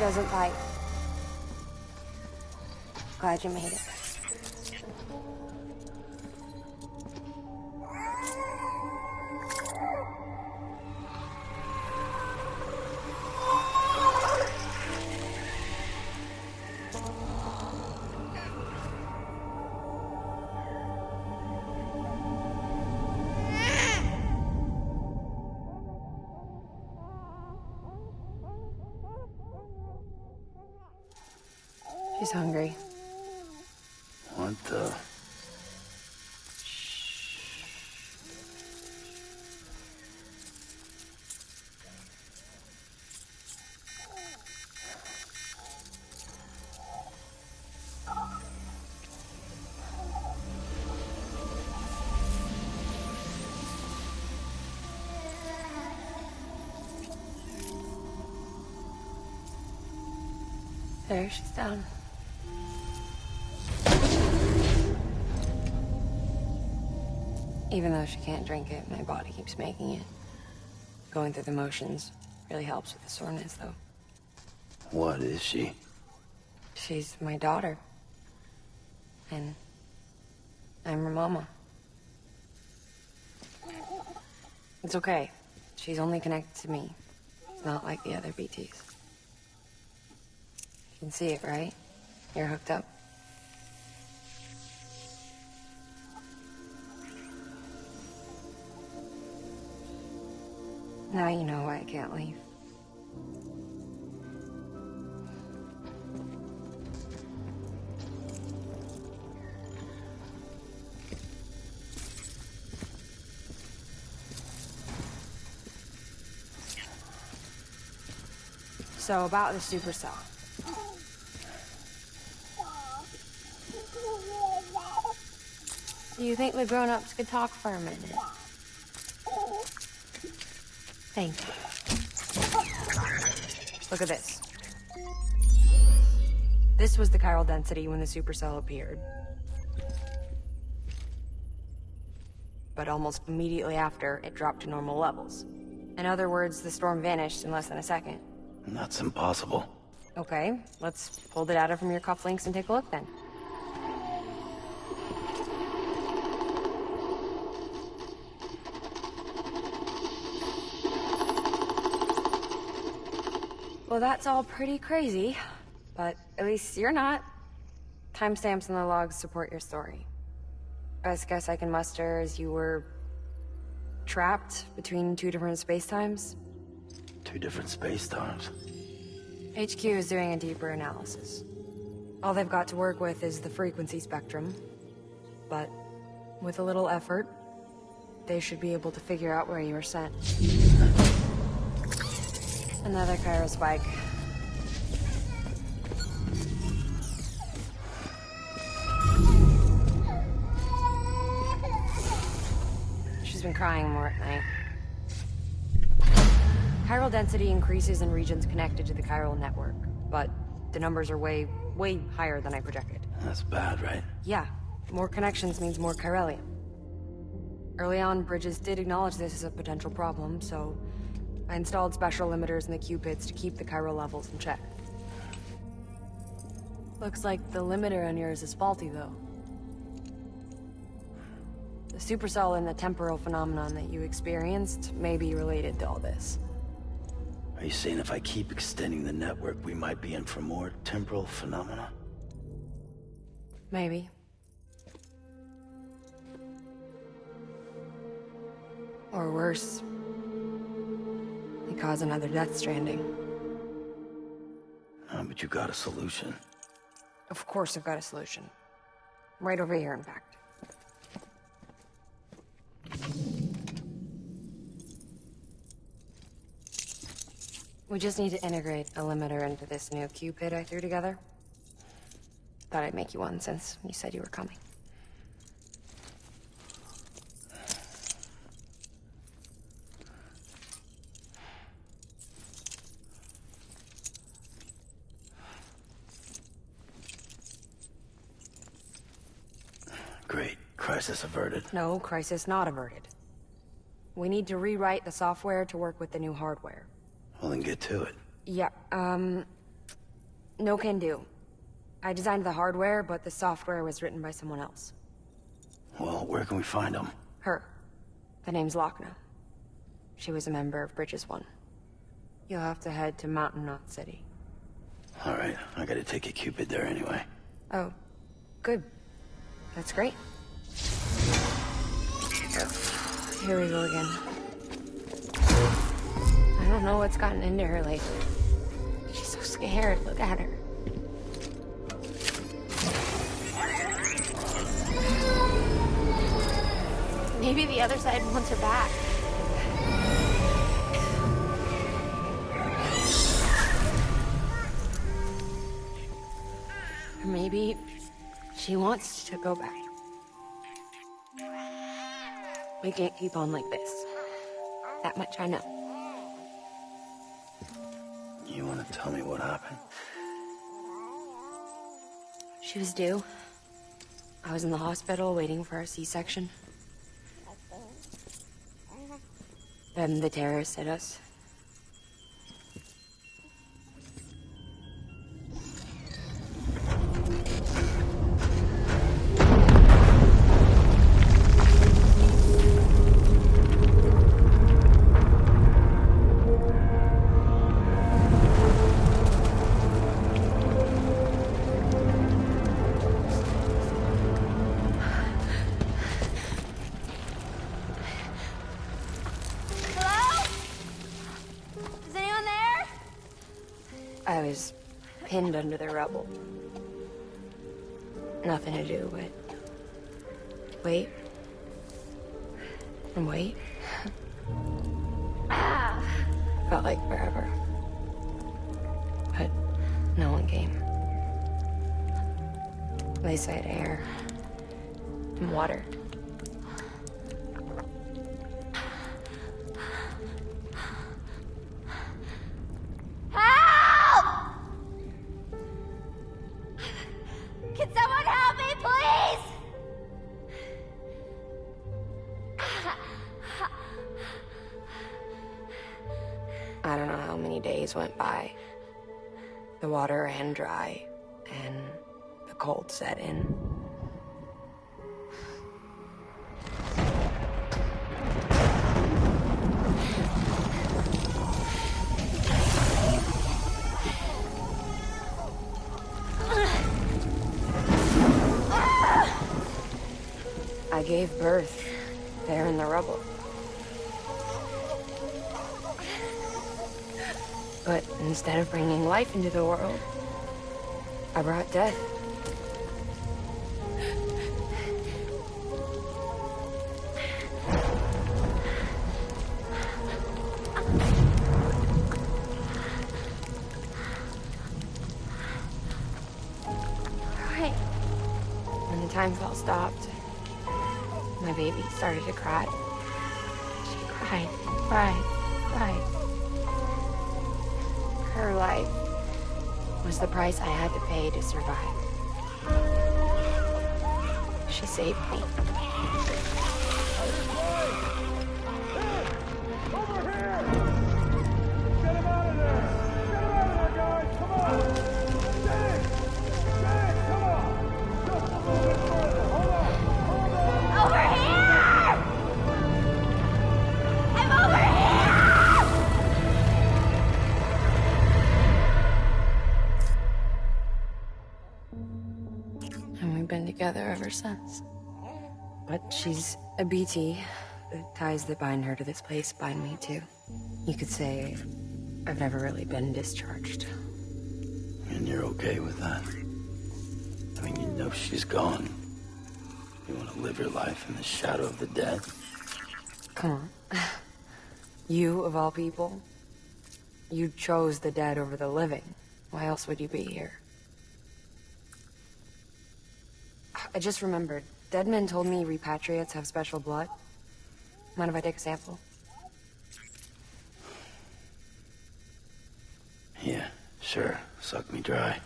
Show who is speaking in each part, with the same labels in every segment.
Speaker 1: doesn't bite. Glad you made it. She's hungry.
Speaker 2: What the?
Speaker 1: There, she's down. Even though she can't drink it, my body keeps making it. Going through the motions really helps with the soreness, though.
Speaker 2: What is she?
Speaker 1: She's my daughter. And I'm her mama. It's okay. She's only connected to me. It's not like the other BTs. You can see it, right? You're hooked up. Now you know why I can't leave. So about the supercell. Do you think the grown-ups could talk for a minute? Thank you. Look at this. This was the chiral density when the supercell appeared. But almost immediately after, it dropped to normal levels. In other words, the storm vanished in less than a second.
Speaker 2: That's impossible.
Speaker 1: Okay, let's pull the data from your cufflinks and take a look then. Well, that's all pretty crazy, but at least you're not. Timestamps in the logs support your story. Best guess I can muster is you were trapped between two different spacetimes.
Speaker 2: Two different space-times.
Speaker 1: HQ is doing a deeper analysis. All they've got to work with is the frequency spectrum, but with a little effort, they should be able to figure out where you were sent. Another chiral spike. She's been crying more at night. Chiral density increases in regions connected to the chiral network, but the numbers are way higher than I projected.
Speaker 2: That's bad, right?
Speaker 1: Yeah, more connections means more chiralium. Early on, Bridges did acknowledge this as a potential problem, so I installed special limiters in the Cupids to keep the chiral levels in check. Looks like the limiter on yours is faulty, though. The supercell and the temporal phenomenon that you experienced may be related to all this.
Speaker 2: Are you saying if I keep extending the network, we might be in for more temporal phenomena?
Speaker 1: Maybe. Or worse. They cause another death stranding.
Speaker 2: But you got a solution.
Speaker 1: Of course I've got a solution. Right over here, in fact. We just need to integrate a limiter into this new Cupid I threw together. Thought I'd make you one since you said you were coming.
Speaker 2: Great. Crisis averted.
Speaker 1: No, crisis not averted. We need to rewrite the software to work with the new hardware.
Speaker 2: Well, then get to it.
Speaker 1: Yeah, No can do. I designed the hardware, but the software was written by someone else.
Speaker 2: Well, where can we find him?
Speaker 1: Her. The name's Lochna. She was a member of Bridges 1. You'll have to head to Mountain Knot City.
Speaker 2: All right, I gotta take a Cupid there anyway.
Speaker 1: Oh, good. That's great. Here we go again. I don't know what's gotten into her lately. She's so scared. Look at her. Maybe the other side wants her back. Or maybe she wants to go back. We can't keep on like this. That much I know.
Speaker 2: You wanna tell me what happened?
Speaker 1: She was due. I was in the hospital waiting for a C-section. Then the terrorists hit us. I was pinned under the rubble. Nothing to do but wait and wait. Felt like forever. But no one came. They said air and water.
Speaker 3: Can someone help me, please?
Speaker 1: I don't know how many days went by. The water ran dry, and the cold set in. I gave birth there in the rubble. But instead of bringing life into the world, I brought death.
Speaker 3: Right.
Speaker 1: When the time fell stopped, my baby started to cry. She cried, cried, cried. Her life was the price I had to pay to survive. She saved me.
Speaker 4: Over here! Get him out of there! Get him out of there, guys! Come on! James! James, come on! Just a little bit further. Hold on! Hold on!
Speaker 3: Over here! I'm over here!
Speaker 1: And we've been together ever since. But she's a BT. The ties that bind her to this place bind me too. You could say I've never really been discharged.
Speaker 2: And you're okay with that? I mean, you know she's gone. You want to live your life in the shadow of the dead?
Speaker 1: Come on. You, of all people, you chose the dead over the living. Why else would you be here? I just remembered. Deadman told me repatriates have special blood. Mind if I take a sample?
Speaker 2: Yeah, sure. Suck me dry.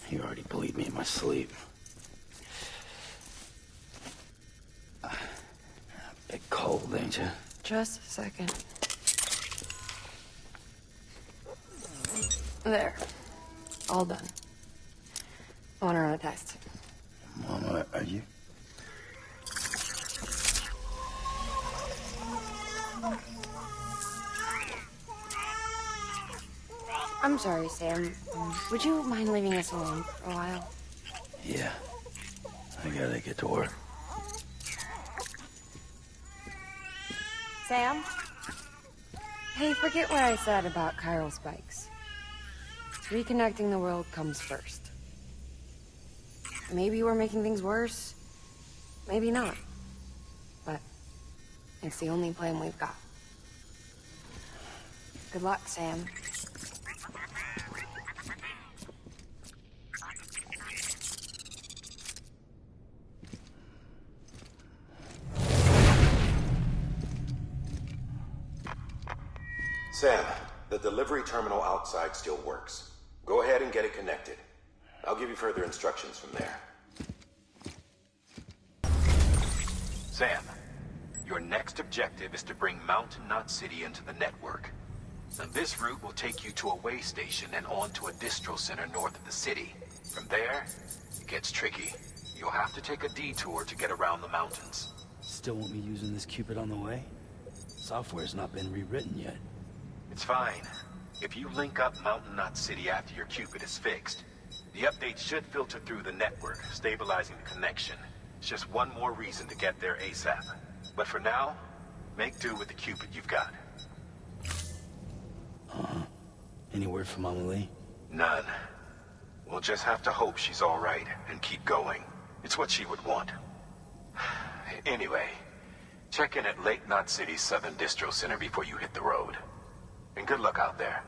Speaker 2: You already bleed me in my sleep. Bit cold, ain't you?
Speaker 1: Just a second. There. All done. I want to run a test.
Speaker 2: Mama, are you?
Speaker 1: I'm sorry, Sam. Would you mind leaving us alone for a while?
Speaker 2: Yeah. I gotta get to work.
Speaker 1: Sam? Hey, forget what I said about chiral spikes. Reconnecting the world comes first. Maybe we're making things worse. Maybe not. But it's the only plan we've got. Good luck, Sam.
Speaker 5: Sam, the delivery terminal outside still works. Go ahead and get it connected. I'll give you further instructions from there. Sam, your next objective is to bring Mountain Knot City into the network. Now, this route will take you to a way station and on to a distro center north of the city. From there, it gets tricky. You'll have to take a detour to get around the mountains.
Speaker 2: Still won't be using this Cupid on the way? Software's not been rewritten yet.
Speaker 5: It's fine. If you link up Mountain Knot City after your Cupid is fixed, the updates should filter through the network, stabilizing the connection. It's just one more reason to get there ASAP. But for now, make do with the Cupid you've got.
Speaker 2: Any word from Mama Lee?
Speaker 5: None. We'll just have to hope she's all right and keep going. It's what she would want. Anyway, check in at Lake Knot City's Southern Distro Center before you hit the road. And good luck out there.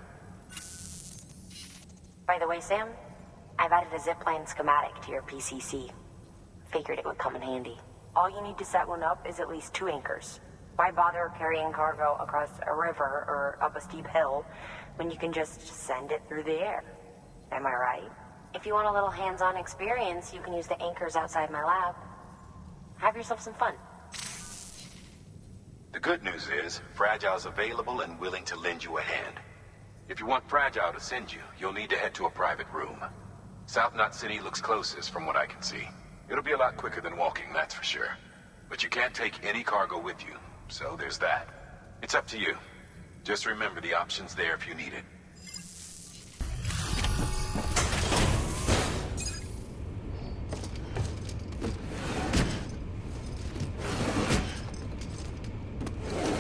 Speaker 6: By the way, Sam, I've added a zipline schematic to your PCC. Figured it would come in handy. All you need to set one up is at least 2 anchors. Why bother carrying cargo across a river or up a steep hill when you can just send it through the air? Am I right? If you want a little hands-on experience, you can use the anchors outside my lab. Have yourself some fun.
Speaker 5: The good news is, Fragile's available and willing to lend you a hand. If you want Fragile to send you, you'll need to head to a private room. South Knot City looks closest from what I can see. It'll be a lot quicker than walking, that's for sure. But you can't take any cargo with you, so there's that. It's up to you. Just remember the option's there if you need it.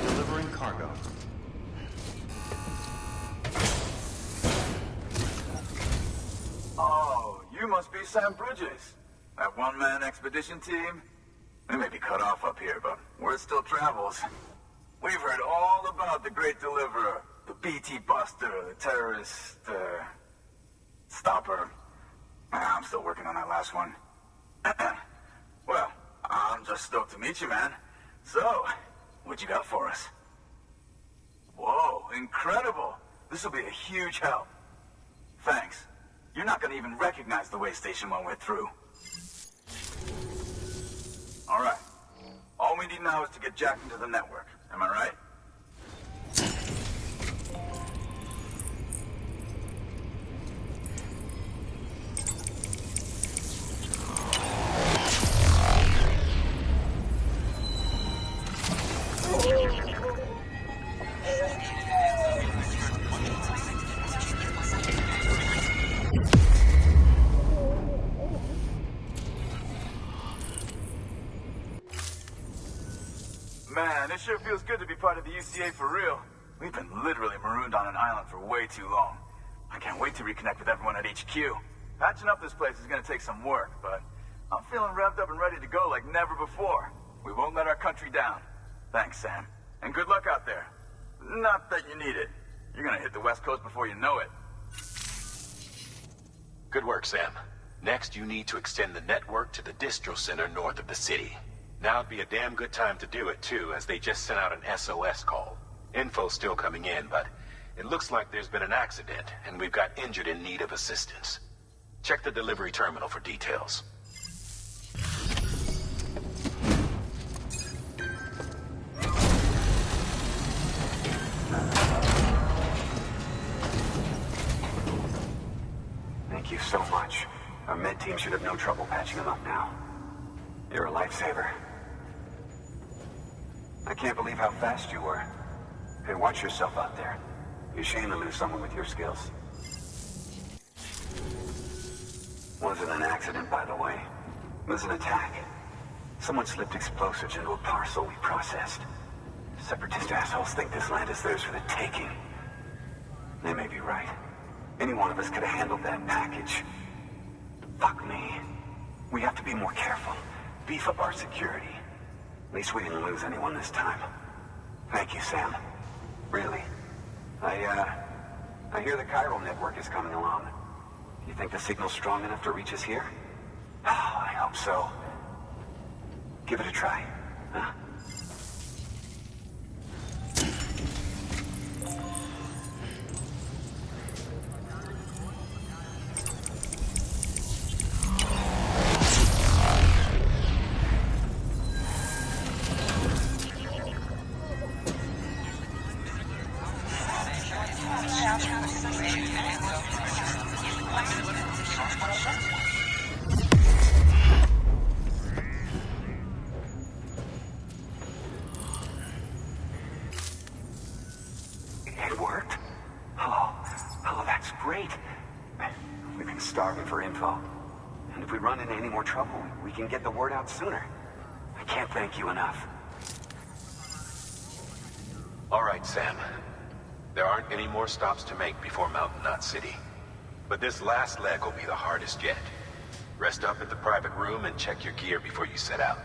Speaker 7: Delivering cargo.
Speaker 8: Oh, you must be Sam Bridges. That one-man expedition team? They may be cut off up here, but word still travels. We've heard all about the Great Deliverer, the BT Buster, the terrorist, stopper. I'm still working on that last one. Well, I'm just stoked to meet you, man. So, what you got for us? Whoa, incredible. This will be a huge help. Thanks. You're not gonna even recognize the way station when we're through. All right. All we need now is to get Jack into the network. Am I right? Man, it sure feels good to be part of the UCA for real. We've been literally marooned on an island for way too long. I can't wait to reconnect with everyone at HQ. Patching up this place is gonna take some work, but I'm feeling revved up and ready to go like never before. We won't let our country down. Thanks, Sam. And good luck out there. Not that you need it. You're gonna hit the West Coast before you know it.
Speaker 5: Good work, Sam. Next, you need to extend the network to the distro center north of the city. Now'd be a damn good time to do it, too, as they just sent out an SOS call. Info's still coming in, but it looks like there's been an accident, and we've got injured in need of assistance. Check the delivery terminal for details. so much. Our med team should have no trouble patching him up now. You're a lifesaver. I can't believe how fast you were. Hey, watch yourself out there. You're ashamed to lose someone with your skills. Wasn't an accident, by the way. It was an attack. Someone slipped explosives into a parcel we processed. Separatist assholes think this land is theirs for the taking. They may be right. Any one of us could have handled that package. Fuck me. We have to be more careful. Beef up our security. At least we didn't lose anyone this time. Thank you, Sam. Really. I hear the chiral network is coming along. You think the signal's strong enough to reach us here? Oh, I hope so. Give it a try, huh? It worked? Oh, that's great. We've been starving for info. And if we run into any more trouble, we can get the word out sooner. I can't thank you enough. All right, Sam. There aren't any more stops to make before Mountain Knot City. But this last leg will be the hardest yet. Rest up at the private room and check your gear before you set out.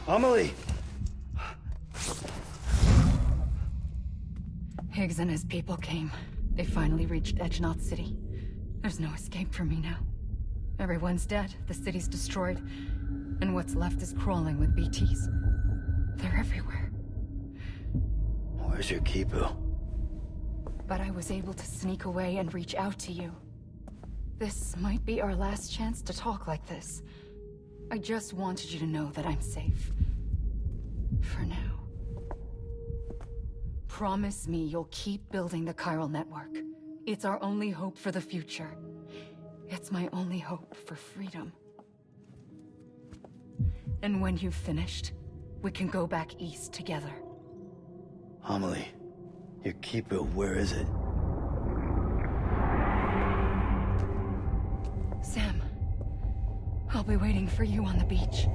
Speaker 2: Amelie!
Speaker 9: Higgs and his people came. They finally reached Edge Knot City. There's no escape for me now. Everyone's dead, the city's destroyed, and what's left is crawling with BTs. They're everywhere.
Speaker 2: Where's your Kipu?
Speaker 9: But I was able to sneak away and reach out to you. This might be our last chance to talk like this. I just wanted you to know that I'm safe. For now. Promise me you'll keep building the chiral network. It's our only hope for the future. It's my only hope for freedom. And when you've finished, we can go back east together.
Speaker 2: Amelie, your Kipu, where is it?
Speaker 9: Sam, I'll be waiting for you on the beach.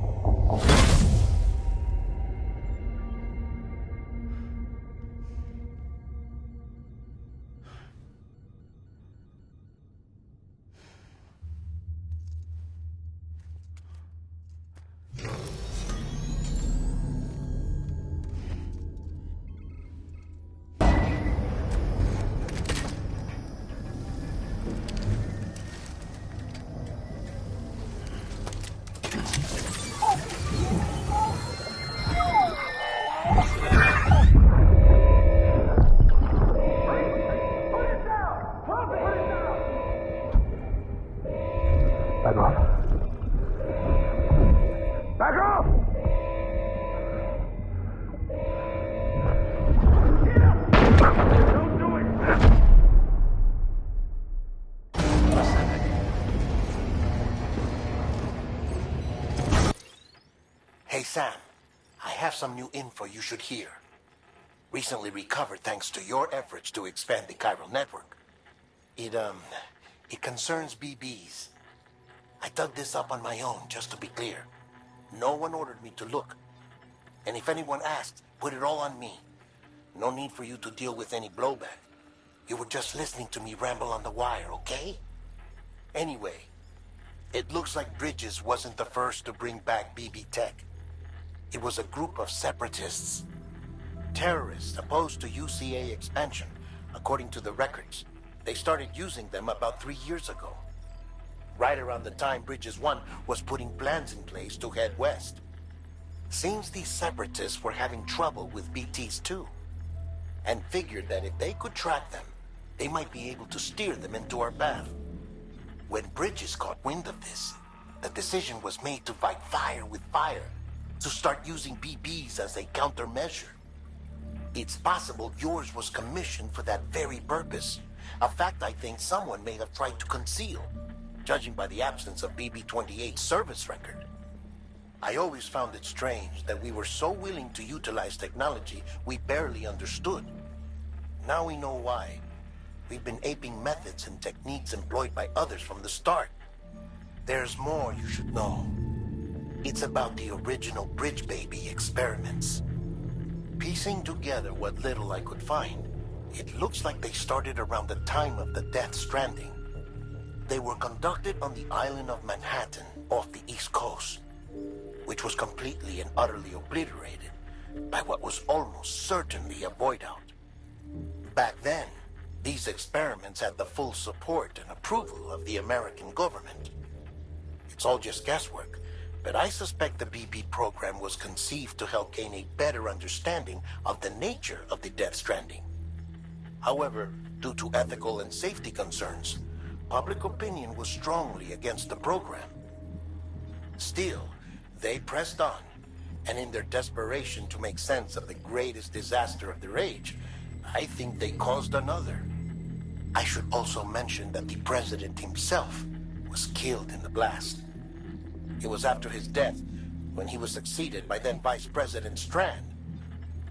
Speaker 10: Hey Sam, I have some new info you should hear. Recently recovered thanks to your efforts to expand the chiral network. It concerns BBs. I dug this up on my own, just to be clear. No one ordered me to look. And if anyone asks, put it all on me. No need for you to deal with any blowback. You were just listening to me ramble on the wire, okay? Anyway, it looks like Bridges wasn't the first to bring back BB tech. It was a group of separatists. Terrorists opposed to UCA expansion, according to the records. They started using them about 3 years ago. Right around the time Bridges 1 was putting plans in place to head west. Seems these separatists were having trouble with BTs too, and figured that if they could track them, they might be able to steer them into our path. When Bridges caught wind of this, the decision was made to fight fire with fire, to start using BBs as a countermeasure. It's possible yours was commissioned for that very purpose, a fact I think someone may have tried to conceal, judging by the absence of BB-28's service record. I always found it strange that we were so willing to utilize technology we barely understood. Now we know why. We've been aping methods and techniques employed by others from the start. There's more you should know. It's about the original Bridge Baby experiments. Piecing together what little I could find, it looks like they started around the time of the Death Stranding. They were conducted on the island of Manhattan off the East Coast, which was completely and utterly obliterated by what was almost certainly a void out. Back then, these experiments had the full support and approval of the American government. It's all just guesswork, but I suspect the BB program was conceived to help gain a better understanding of the nature of the Death Stranding. However, due to ethical and safety concerns, public opinion was strongly against the program. Still, they pressed on, and in their desperation to make sense of the greatest disaster of their age, I think they caused another. I should also mention that the president himself was killed in the blast. It was after his death, when he was succeeded by then Vice President Strand,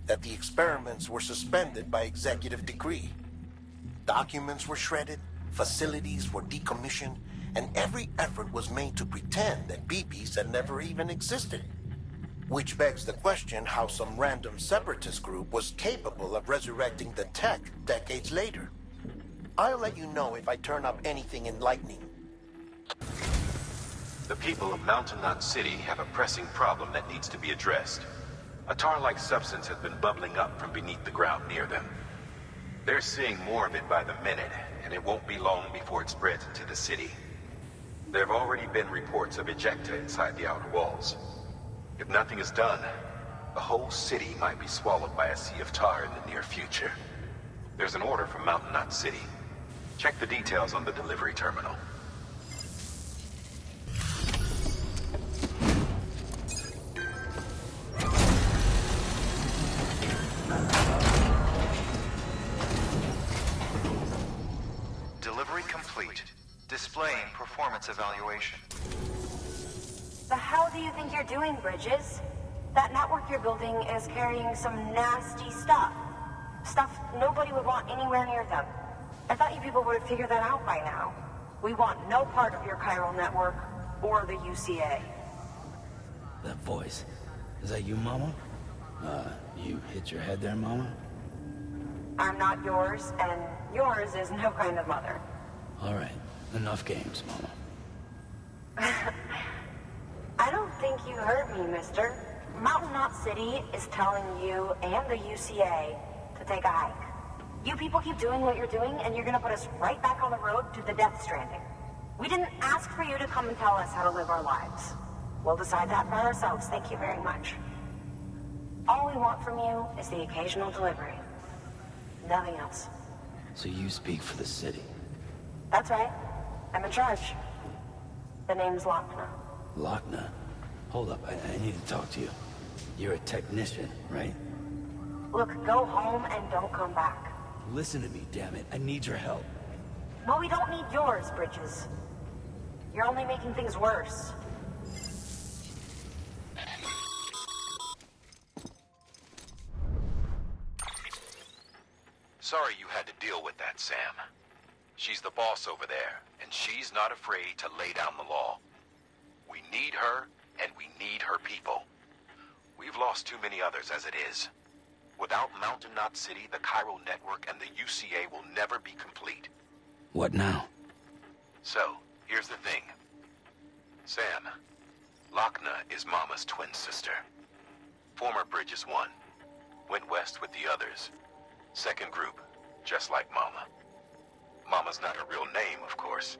Speaker 10: that the experiments were suspended by executive decree. Documents were shredded, facilities were decommissioned, and every effort was made to pretend that BBs had never even existed. Which begs the question how some random separatist group was capable of resurrecting the tech decades later. I'll let you know if I turn up anything enlightening.
Speaker 5: The people of Mountain Knot City have a pressing problem that needs to be addressed. A tar-like substance has been bubbling up from beneath the ground near them. They're seeing more of it by the minute, and it won't be long before it spreads into the city. There have already been reports of ejecta inside the outer walls. If nothing is done, the whole city might be swallowed by a sea of tar in the near future. There's an order from Mountain Knot City. Check the details on the delivery terminal.
Speaker 7: Delivery complete. Displaying performance evaluation.
Speaker 6: The hell do you think you're doing, Bridges? That network you're building is carrying some nasty stuff. Stuff nobody would want anywhere near them. I thought you people would have figured that out by now. We want no part of your chiral network or the UCA.
Speaker 2: That voice. Is that you, Mama? You hit your head there, Mama?
Speaker 6: I'm not yours, and yours is no kind of mother.
Speaker 2: All right. Enough games, Mama.
Speaker 6: I don't think you heard me, mister. Mountain Knot City is telling you and the UCA to take a hike. You people keep doing what you're doing, and you're gonna put us right back on the road to the Death Stranding. We didn't ask for you to come and tell us how to live our lives. We'll decide that for ourselves, thank you very much. All we want from you is the occasional delivery. Nothing else.
Speaker 2: So you speak for the city?
Speaker 6: That's right. I'm in charge. The name's Lochner.
Speaker 2: Lochner? Hold up, I need to talk to you. You're a technician, right?
Speaker 6: Look, go home and don't come back.
Speaker 2: Listen to me, damn it. I need your help.
Speaker 6: No, we don't need yours, Bridges. You're only making things worse.
Speaker 5: sorry you had to deal with that, Sam. She's the boss over there, and she's not afraid to lay down the law. We need her, and we need her people. We've lost too many others as it is. Without Mountain Knot City, the Chiral Network and the UCA will never be complete.
Speaker 2: What now?
Speaker 5: So, here's the thing. Sam, Lochna is Mama's twin sister. Former Bridges 1. Went west with the others. Second group, just like Mama. Mama's not her real name, of course.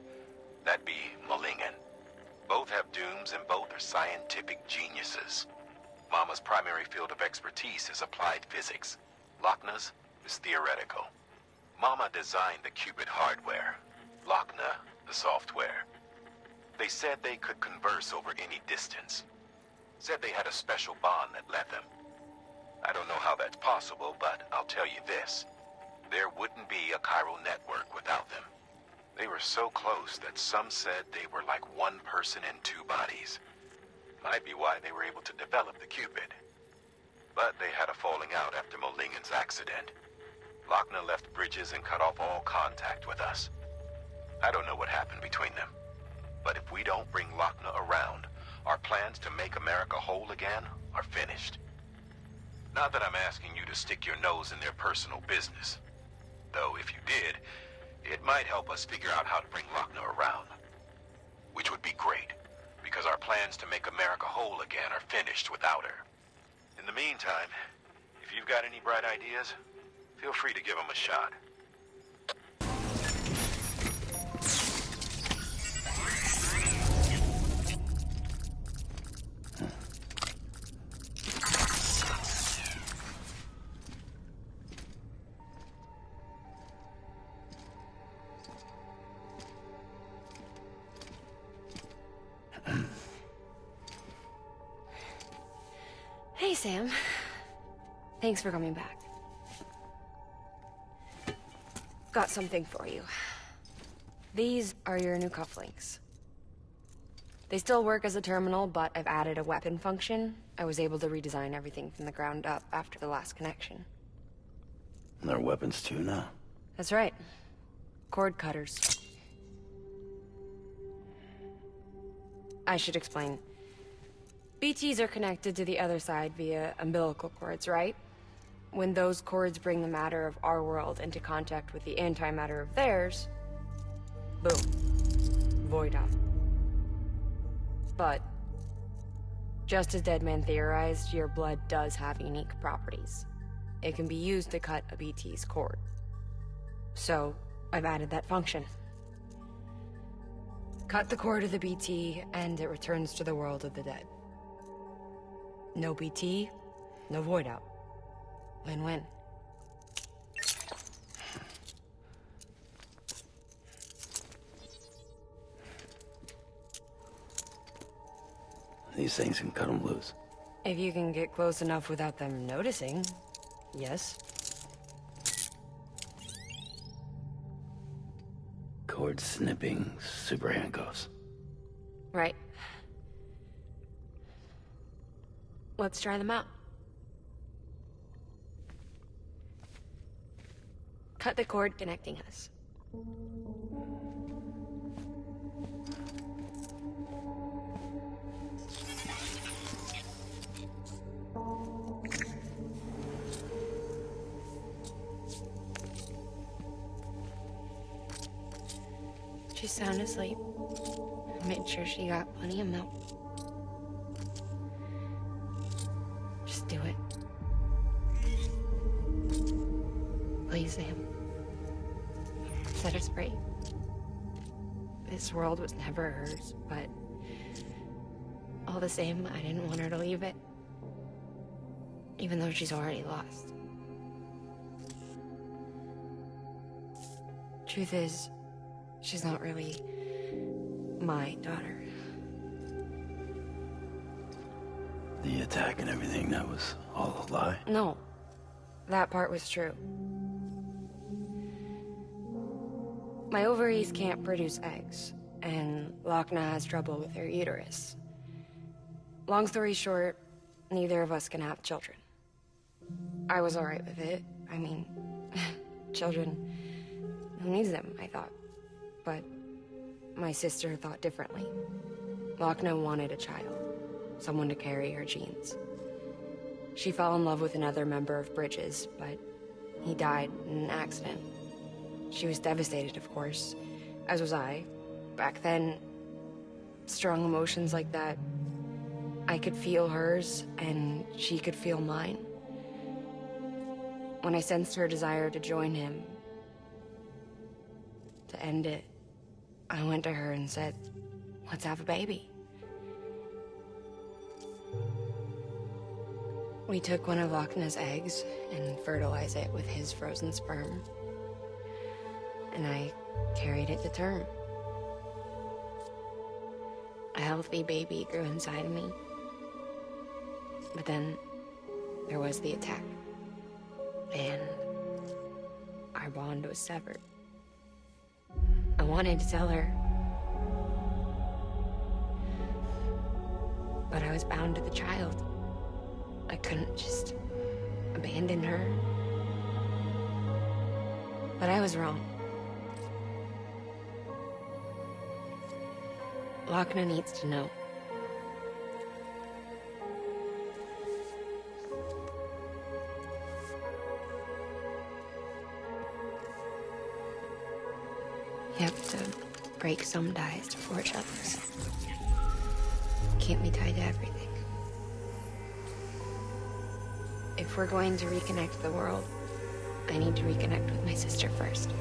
Speaker 5: That'd be Malingen. Both have dooms and both are scientific geniuses. Mama's primary field of expertise is applied physics. Lochna's is theoretical. Mama designed the qubit hardware. Lochna, the software. They said they could converse over any distance. Said they had a special bond that led them. I don't know how that's possible, but I'll tell you this. There wouldn't be a chiral network without them. They were so close that some said they were like one person in two bodies. Might be why they were able to develop the qubit. But they had a falling out after Molingen's accident. Lochna left Bridges and cut off all contact with us. I don't know what happened between them. But if we don't bring Lochna around, our plans to make America whole again are finished. Not that I'm asking you to stick your nose in their personal business. Though if you did, it might help us figure out how to bring Lochna around. Which would be great, because our plans to make America whole again are finished without her. In the meantime, if you've got any bright ideas, feel free to give them a shot.
Speaker 1: Hey, Sam. Thanks for coming back. Got something for you. These are your new cufflinks. They still work as a terminal, but I've added a weapon function. I was able to redesign everything from the ground up after the last connection.
Speaker 2: And they're weapons too now.
Speaker 1: That's right. Cord cutters. I should explain. BTs are connected to the other side via umbilical cords, right? When those cords bring the matter of our world into contact with the antimatter of theirs, boom. Void out. But, just as Deadman theorized, your blood does have unique properties. It can be used to cut a BT's cord. So, I've added that function. Cut the cord of the BT, and it returns to the world of the dead. No BT, no void out. Win-win.
Speaker 2: These things can cut them loose.
Speaker 1: If you can get close enough without them noticing, yes.
Speaker 2: Cord snipping, super handcuffs.
Speaker 1: Right. Let's try them out. Cut the cord connecting us. She's sound asleep. Made sure she got plenty of milk. Just do it. Please, Sam. Set us free. This world was never hers, but all the same, I didn't want her to leave it. Even though she's already lost. Truth is, she's not really my daughter.
Speaker 2: The attack and everything, that was all a lie?
Speaker 1: No. That part was true. My ovaries can't produce eggs, and Lochna has trouble with her uterus. Long story short, neither of us can have children. I was alright with it. I mean, children. Who needs them, I thought. But my sister thought differently. Lochna wanted a child, someone to carry her genes. She fell in love with another member of Bridges, but he died in an accident. She was devastated, of course, as was I. Back then, strong emotions like that, I could feel hers, and she could feel mine. When I sensed her desire to join him, to end it, I went to her and said, let's have a baby. We took one of Lochna's eggs and fertilized it with his frozen sperm. And I carried it to term. A healthy baby grew inside of me. But then there was the attack. And our bond was severed. I wanted to tell her, but I was bound to the child. I couldn't just abandon her. But I was wrong. Lochna needs to know. You have to break some ties to forge others. Can't be tied to everything. If we're going to reconnect the world, I need to reconnect with my sister first.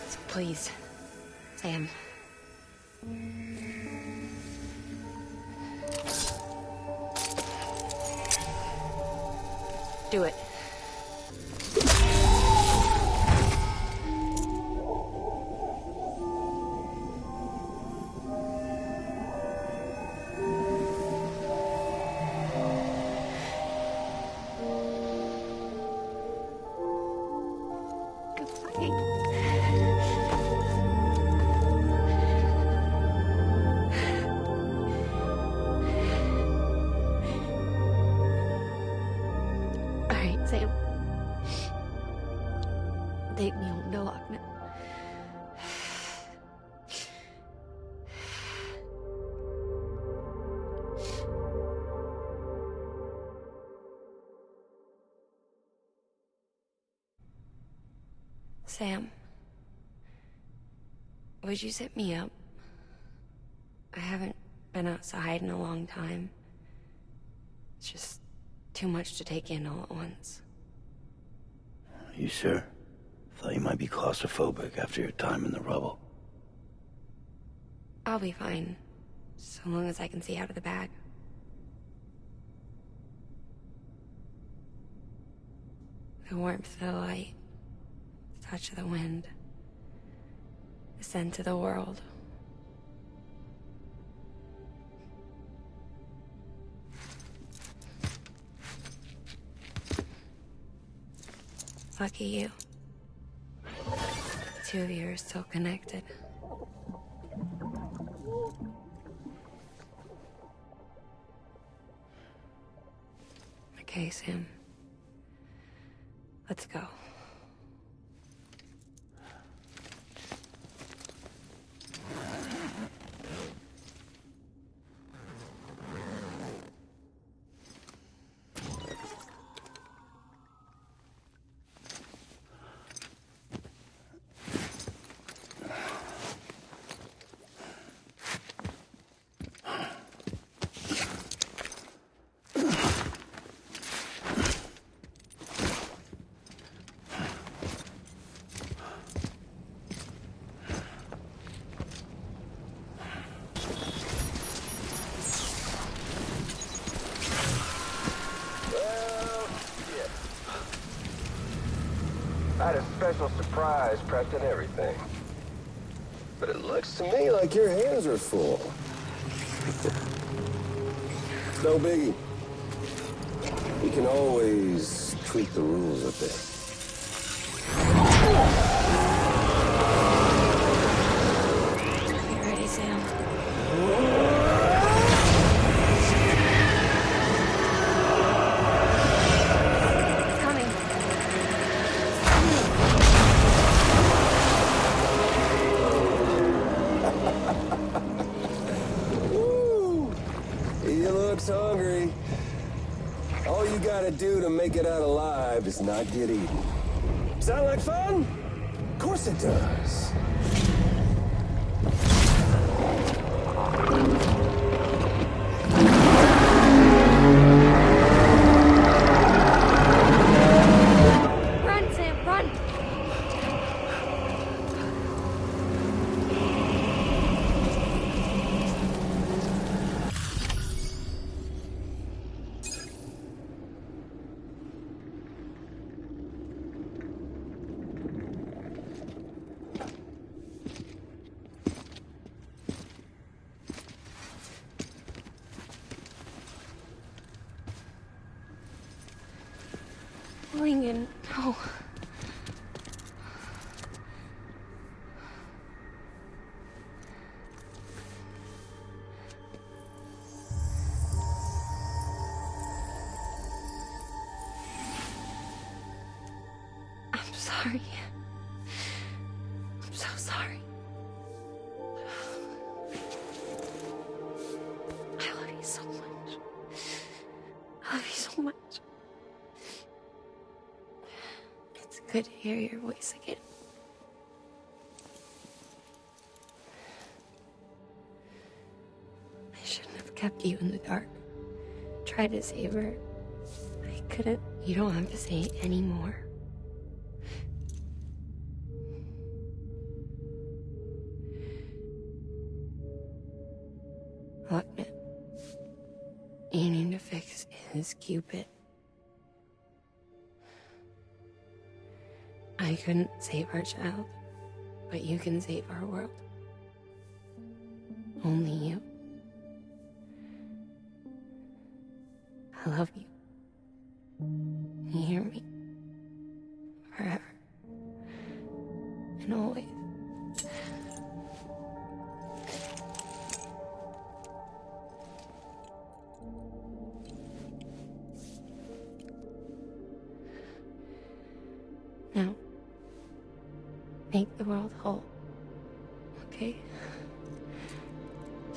Speaker 1: So please, Sam. Do it. Sam. Take me home to Lochna. Sam, would you sit me up? I haven't been outside in a long time. It's just too much to take in all at once.
Speaker 2: You sure? Thought you might be claustrophobic after your time in the rubble.
Speaker 1: I'll be fine, so long as I can see out of the bag. The warmth of the light, the touch of the wind, the scent of the world. Lucky you. The two of you are still connected. Okay, Sam. Let's go.
Speaker 11: I had a special surprise prepped and everything. But it looks to me like your hands are full. No biggie. We can always tweak the rules a bit.
Speaker 1: You ready, Sam?
Speaker 11: gotta do to make it out alive is not get eaten. Sound like fun? Of course it does.
Speaker 3: Run, Sam, run! Lincoln, no. I'm sorry. I'm so sorry. I love you so much. I love you so much. It's good to hear your voice again. I shouldn't have kept you in the dark. Tried to save her. I couldn't. You don't have to say it anymore. Look, man. You need to fix his Cupid. I couldn't save our child, but you can save our world. Only you. I love you. You hear me? Forever. And always. Now, make the world whole, okay?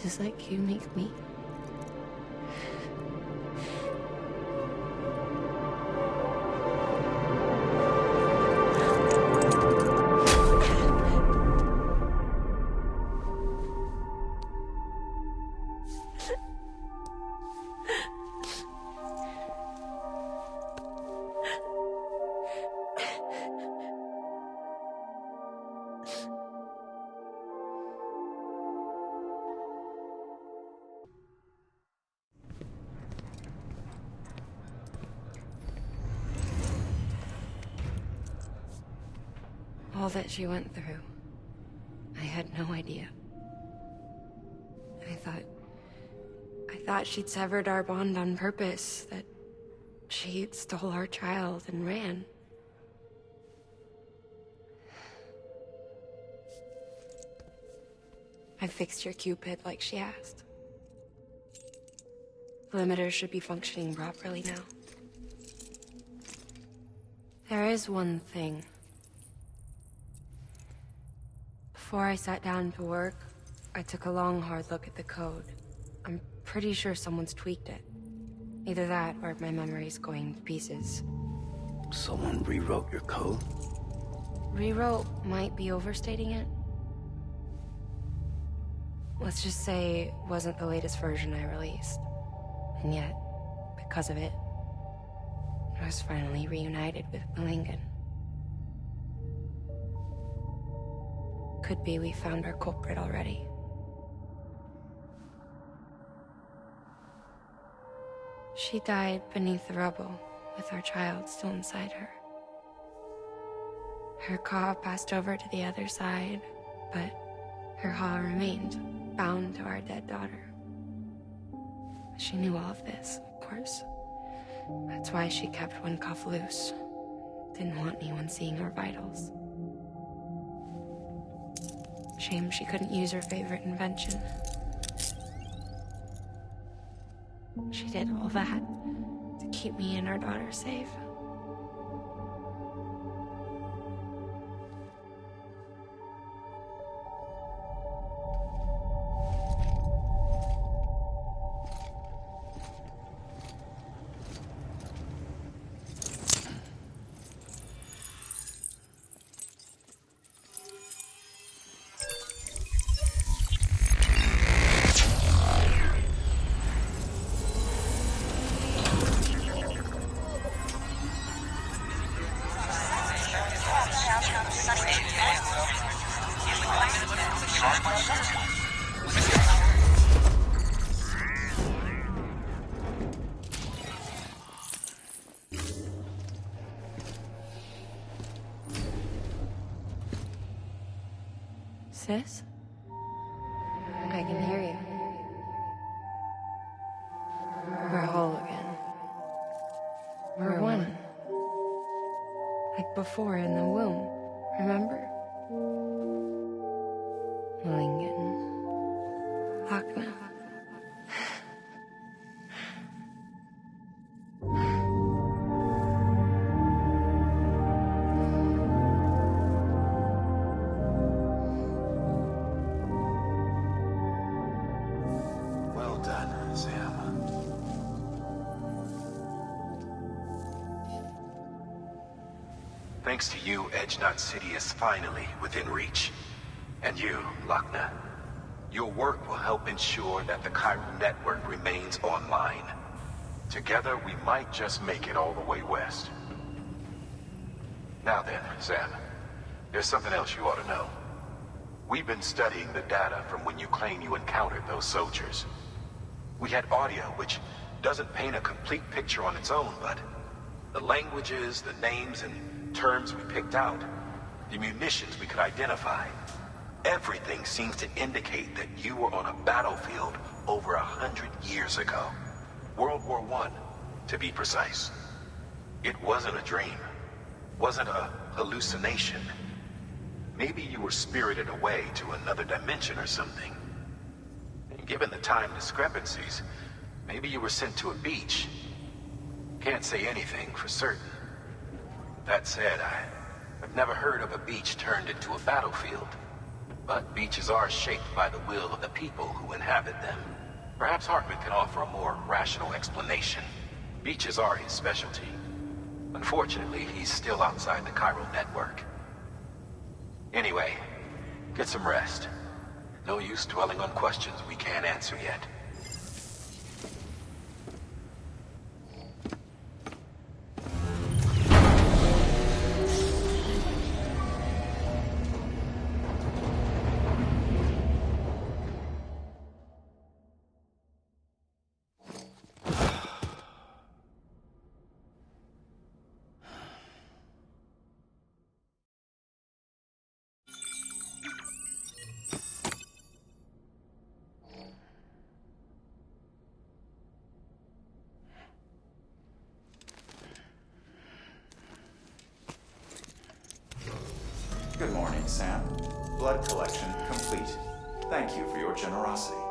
Speaker 3: Just like you make me. All that she went through, I had no idea. I thought she'd severed our bond on purpose, that she stole our child and ran. I fixed your Cupid like she asked. The limiter should be functioning properly now. There is one thing. Before I sat down to work, I took a long, hard look at the code. I'm pretty sure someone's tweaked it. Either that, or my memory's going to pieces.
Speaker 2: Someone rewrote your code?
Speaker 1: Rewrote might be overstating it. Let's just say it wasn't the latest version I released. And yet, because of it, I was finally reunited with Lincoln. Could be we found our culprit already. She died beneath the rubble, with our child still inside her. Her caw passed over to the other side, but her haw remained, bound to our dead daughter. She knew all of this, of course. That's why she kept one cuff loose. Didn't want anyone seeing her vitals. Shame she couldn't use her favorite invention. She did all that to keep me and our daughter safe.
Speaker 3: Sis? I can hear you. We're whole again. We're one. Like before in the womb, remember? Lingen. Hakna.
Speaker 5: Well done, Sam. Thanks to you, Edge-Knot City is finally within reach. And you, Lochner. Your work will help ensure that the chiral network remains online. Together, we might just make it all the way west. Now then, Sam, there's something else you ought to know. We've been studying the data from when you claim you encountered those soldiers. We had audio, which doesn't paint a complete picture on its own, but the languages, the names, and terms we picked out, the munitions we could identify, everything seems to indicate that you were on a battlefield over 100 years ago. World War I, to be precise. It wasn't a dream. Wasn't a hallucination. Maybe you were spirited away to another dimension or something. And given the time discrepancies, maybe you were sent to a beach. Can't say anything for certain. That said, I've never heard of a beach turned into a battlefield. But beaches are shaped by the will of the people who inhabit them. Perhaps Hartman can offer a more rational explanation. Beaches are his specialty. Unfortunately, he's still outside the chiral network. Anyway, get some rest. No use dwelling on questions we can't answer yet.
Speaker 12: Good morning, Sam. Blood collection complete. Thank you for your generosity.